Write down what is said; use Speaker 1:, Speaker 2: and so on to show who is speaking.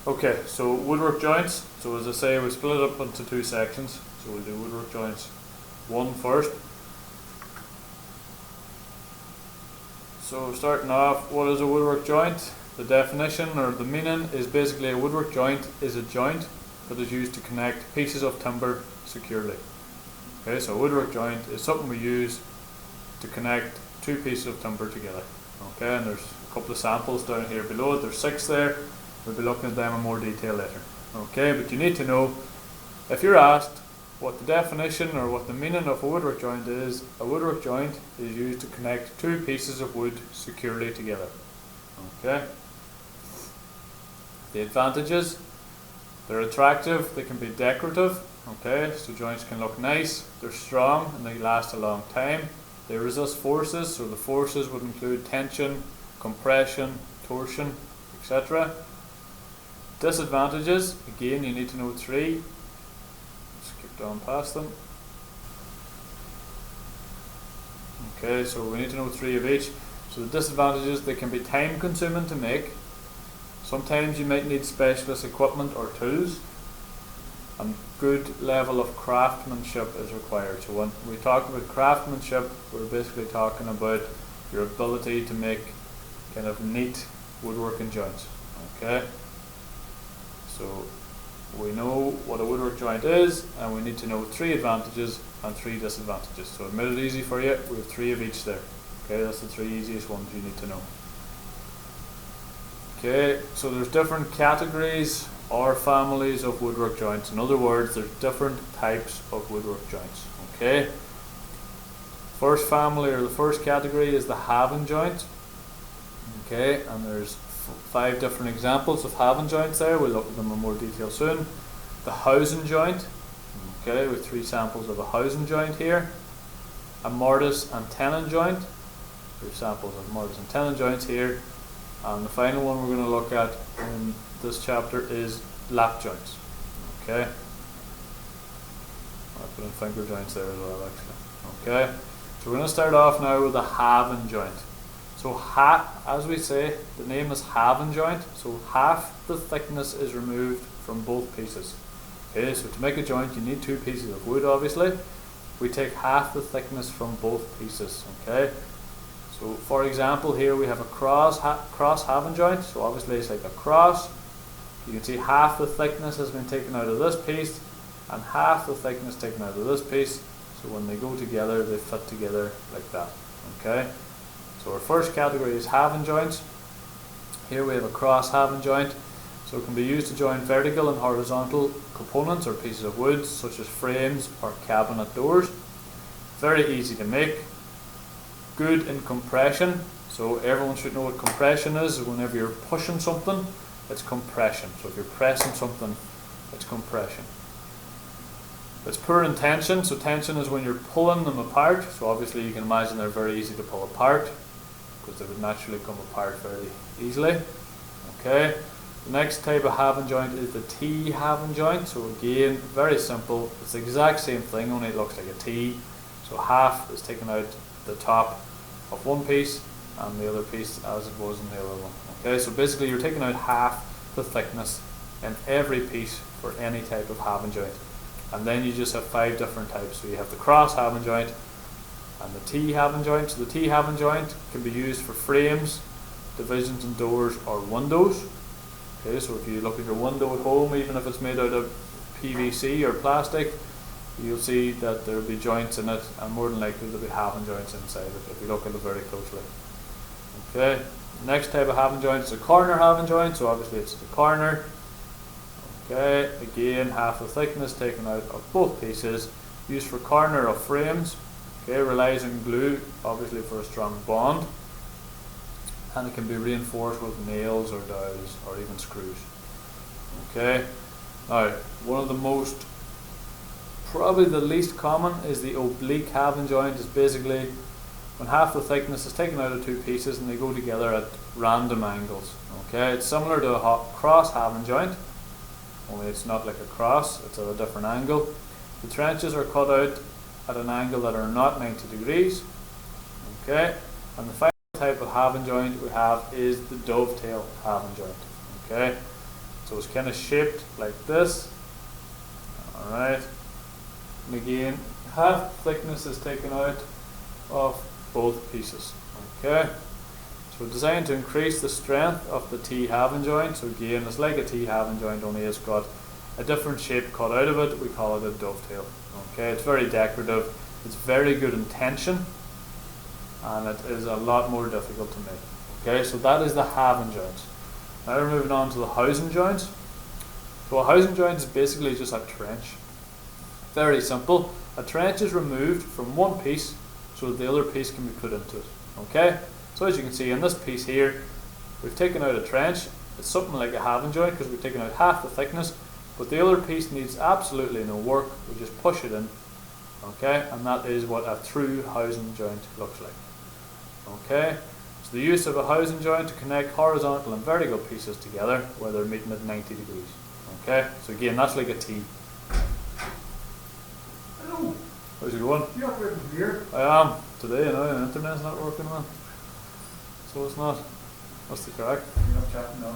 Speaker 1: Okay, so woodwork joints. So as I say, we split it up into two sections. So we'll do woodwork joints 1 first. So starting off, what is a woodwork joint? The definition or the meaning is basically a woodwork joint is a joint that is used to connect pieces of timber securely. Okay, so a woodwork joint is something we use to connect two pieces of timber together. Okay, and there's a couple of samples down here below it. There's 6 there. We'll be looking at them in more detail later. Okay, but you need to know, if you're asked what the definition or what the meaning of a woodwork joint is, a woodwork joint is used to connect two pieces of wood securely together. Okay. The advantages, they're attractive, they can be decorative. Okay, so joints can look nice, they're strong and they last a long time. They resist forces, so the forces would include tension, compression, torsion, etc. Disadvantages, again you need to know 3. Skip down past them. Okay, so we need to know 3 of each. So the disadvantages, they can be time consuming to make. Sometimes you might need specialist equipment or tools. And good level of craftsmanship is required. So when we talk about craftsmanship, we're basically talking about your ability to make kind of neat woodworking joints. Okay. So we know what a woodwork joint is, and we need to know 3 advantages and 3 disadvantages. So to make it easy for you, we have 3 of each there. Okay, that's the 3 easiest ones you need to know. Okay, so there's different categories or families of woodwork joints. In other words, there's different types of woodwork joints. Okay. First family or the first category is the halving joint. Okay, and there's 5 different examples of halving joints there. We'll look at them in more detail soon. The housing joint. Okay, with 3 samples of a housing joint here. A mortise and tenon joint. 3 samples of mortise and tenon joints here. And the final one we're going to look at in this chapter is lap joints. Okay. I'll put in finger joints there as well actually. Okay. So we're going to start off now with the halving joint. So as we say, the name is halving joint. So half the thickness is removed from both pieces. Okay, so to make a joint you need 2 pieces of wood obviously. We take half the thickness from both pieces. Okay. So for example here we have a cross halving joint. So obviously it's like a cross. You can see half the thickness has been taken out of this piece and half the thickness taken out of this piece. So when they go together they fit together like that. Okay. So our first category is halving joints. Here we have a cross halving joint. So it can be used to join vertical and horizontal components or pieces of wood such as frames or cabinet doors. Very easy to make. Good in compression. So everyone should know what compression is. Whenever you're pushing something, it's compression. So if you're pressing something, it's compression. It's poor in tension. So tension is when you're pulling them apart. So obviously you can imagine they're very easy to pull apart because they would naturally come apart very easily. Okay. The next type of halving joint is the T halving joint. So again, very simple. It's the exact same thing, only it looks like a T. So half is taken out the top of one piece and the other piece as it was in the other one. Okay, so basically you're taking out half the thickness in every piece for any type of halving joint. And then you just have 5 different types. So you have the cross halving joint and the T halving joint. So the T halving joint can be used for frames, divisions and doors or windows. Okay, so if you look at your window at home, even if it's made out of PVC or plastic, you'll see that there'll be joints in it, and more than likely there'll be halving joints inside it if you look at it very closely. Okay, the next type of halving joint is a corner halving joint, so obviously it's the corner. Okay, again half the thickness taken out of both pieces, used for corner of frames. Okay, relies on glue obviously for a strong bond, and it can be reinforced with nails or dowels or even screws. Okay, now one of the most, probably the least common, is the oblique halving joint. Is basically when half the thickness is taken out of 2 pieces and they go together at random angles. Okay, it's similar to a cross halving joint, only it's not like a cross, it's at a different angle. The trenches are cut out at an angle that are not 90 degrees. Okay, and the final type of halving joint we have is the dovetail halving joint. Okay, So it's kind of shaped like this. Alright. And again, half thickness is taken out of both pieces. Okay. So designed to increase the strength of the T-halving joint. So again, it's like a T-halving joint, only it's got a different shape cut out of it. We call it a dovetail. Okay, it's very decorative. It's very good in tension, and it is a lot more difficult to make. Okay, so that is the halving joint. Now we're moving on to the housing joint. So a housing joint is basically just a trench. Very simple. A trench is removed from one piece so that the other piece can be put into it. Okay, so as you can see in this piece here, we've taken out a trench. It's something like a halving joint because we've taken out half the thickness, but the other piece needs absolutely no work. We just push it in. Okay, and that is what a true housing joint looks like. Okay, so the use of a housing joint to connect horizontal and vertical pieces together where they're meeting at 90 degrees. Okay, so again, that's like a T.
Speaker 2: Hello.
Speaker 1: How's it going?
Speaker 2: You operating from here?
Speaker 1: I am. Today, you know, the internet's not working well. So it's not. What's the crack?
Speaker 2: You're not chatting now.